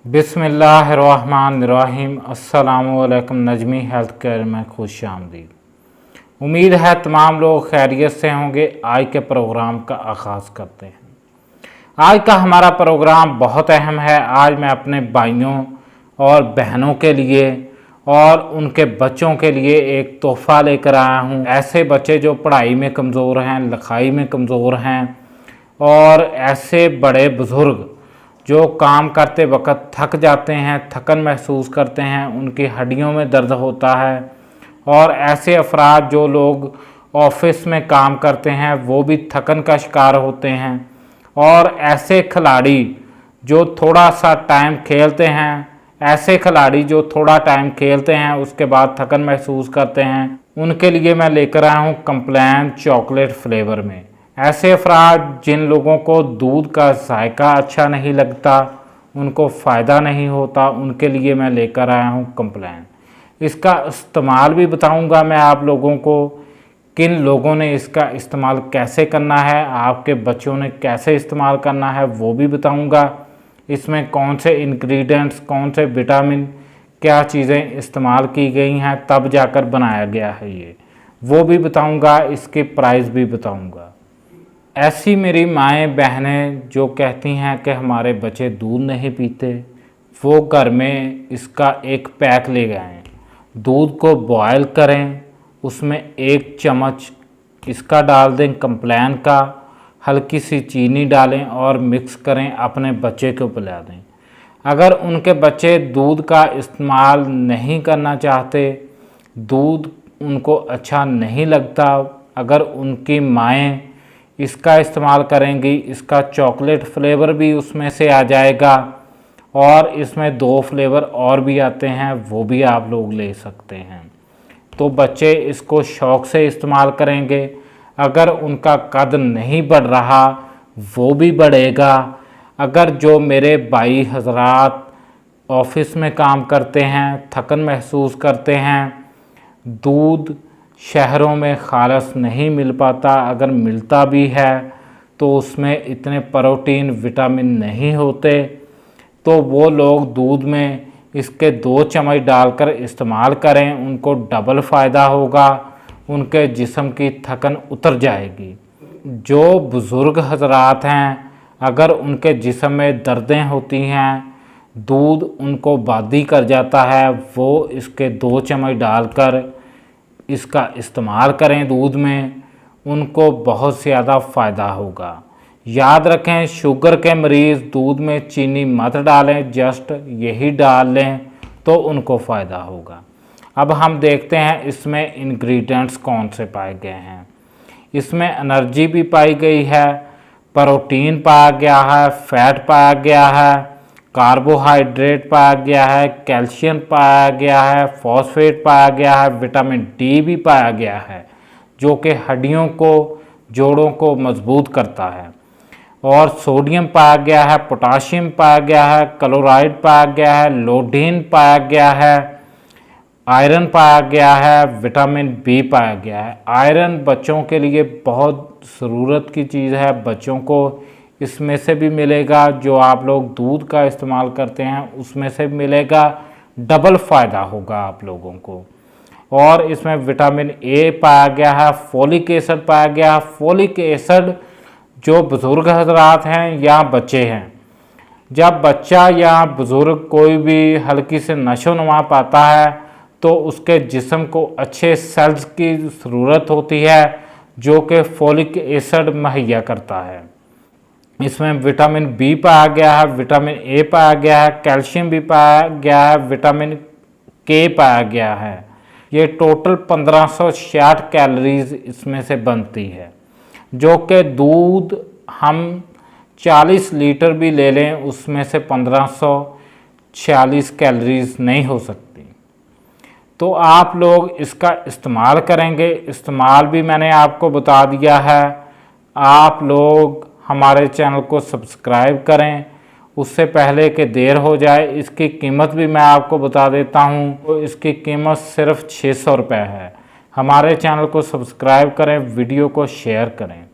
बिस्मिल्लाहिर्रहमानिर्रहीम। अस्सलामुअलैकुम। Najmi health care में खुश आमदीद। उम्मीद है तमाम लोग खैरियत से होंगे। आज के प्रोग्राम का आगाज़ करते हैं। आज का हमारा प्रोग्राम बहुत अहम है। आज मैं अपने भाइयों और बहनों के लिए और उनके बच्चों के लिए एक तोहफ़ा लेकर आया हूँ। ऐसे बच्चे जो पढ़ाई में कमज़ोर हैं, लिखाई में कमज़ोर हैं और ऐसे बड़े बुज़ुर्ग जो काम करते वक्त थक जाते हैं, थकन महसूस करते हैं, उनकी हड्डियों में दर्द होता है, और ऐसे अफराद जो लोग ऑफिस में काम करते हैं वो भी थकन का शिकार होते हैं, और ऐसे खिलाड़ी जो थोड़ा सा टाइम खेलते हैं, ऐसे खिलाड़ी जो थोड़ा टाइम खेलते हैं उसके बाद थकन महसूस करते हैं, उनके लिए मैं लेकर आया हूँ कंप्लान चॉकलेट फ्लेवर में। ऐसे अफराद जिन लोगों को दूध का जायका अच्छा नहीं लगता, उनको फ़ायदा नहीं होता, उनके लिए मैं लेकर आया हूँ कंप्लान। इसका इस्तेमाल भी बताऊँगा मैं आप लोगों को, किन लोगों ने इसका इस्तेमाल कैसे करना है, आपके बच्चों ने कैसे इस्तेमाल करना है वो भी बताऊँगा। इसमें कौन से इंग्रेडिएंट्स, कौन से विटामिन, क्या चीज़ें इस्तेमाल की गई हैं तब जाकर बनाया गया है ये, वो भी बताऊँगा। इसके प्राइस भी बताऊँगा। ऐसी मेरी माएँ बहनें जो कहती हैं कि हमारे बच्चे दूध नहीं पीते, वो घर में इसका एक पैक ले गए। दूध को बॉयल करें, उसमें 1 चम्मच इसका डाल दें कंप्लान का, हल्की सी चीनी डालें और मिक्स करें, अपने बच्चे को पिला दें। अगर उनके बच्चे दूध का इस्तेमाल नहीं करना चाहते, दूध उनको अच्छा नहीं लगता, अगर उनकी माएँ इसका इस्तेमाल करेंगी, इसका चॉकलेट फ्लेवर भी उसमें से आ जाएगा, और इसमें 2 फ्लेवर और भी आते हैं, वो भी आप लोग ले सकते हैं। तो बच्चे इसको शौक़ से इस्तेमाल करेंगे। अगर उनका कद नहीं बढ़ रहा वो भी बढ़ेगा। अगर जो मेरे भाई हजरात ऑफिस में काम करते हैं, थकन महसूस करते हैं, दूध शहरों में खालस नहीं मिल पाता, अगर मिलता भी है तो उसमें इतने प्रोटीन विटामिन नहीं होते, तो वो लोग दूध में इसके 2 चम्मच डालकर इस्तेमाल करें, उनको डबल फ़ायदा होगा, उनके जिस्म की थकन उतर जाएगी। जो बुज़ुर्ग हजरात हैं, अगर उनके जिस्म में दर्दें होती हैं, दूध उनको बादी कर जाता है, वो इसके 2 चम्मच डालकर इसका इस्तेमाल करें दूध में, उनको बहुत ज़्यादा फ़ायदा होगा। याद रखें, शुगर के मरीज़ दूध में चीनी मत डालें, जस्ट यही डाल लें तो उनको फ़ायदा होगा। अब हम देखते हैं इसमें इंग्रेडिएंट्स कौन से पाए गए हैं। इसमें एनर्जी भी पाई गई है, प्रोटीन पाया गया है, फैट पाया गया है, कार्बोहाइड्रेट पाया गया है, कैल्शियम पाया गया है, फॉस्फेट पाया गया है, विटामिन डी भी पाया गया है जो कि हड्डियों को, जोड़ों को मजबूत करता है, और सोडियम पाया गया है, पोटाशियम पाया गया है, क्लोराइड पाया गया है, लोडीन पाया गया है, आयरन पाया गया है, विटामिन बी पाया गया है। आयरन बच्चों के लिए बहुत ज़रूरत की चीज़ है, बच्चों को इसमें से भी मिलेगा, जो आप लोग दूध का इस्तेमाल करते हैं उसमें से मिलेगा, डबल फ़ायदा होगा आप लोगों को। और इसमें विटामिन ए पाया गया है, फोलिक एसिड पाया गया है। फोलिक एसिड जो बुज़ुर्ग हजरात हैं या बच्चे हैं, जब बच्चा या बुज़ुर्ग कोई भी हल्की से नशोनुमा पाता है तो उसके जिस्म को अच्छे सेल्स की ज़रूरत होती है जो कि फोलिक एसिड मुहैया करता है। इसमें विटामिन बी पाया गया है, विटामिन ए पाया गया है, कैल्शियम भी पाया गया है, विटामिन के पाया गया है। ये टोटल 1560 कैलोरीज इसमें से बनती है, जो कि दूध हम 40 लीटर भी ले लें उसमें से 1546 कैलोरीज नहीं हो सकती। तो आप लोग इसका इस्तेमाल करेंगे, इस्तेमाल भी मैंने आपको बता दिया है। आप लोग हमारे चैनल को सब्सक्राइब करें उससे पहले कि देर हो जाए। इसकी कीमत भी मैं आपको बता देता हूँ, तो इसकी कीमत सिर्फ 600 रुपये है। हमारे चैनल को सब्सक्राइब करें, वीडियो को शेयर करें।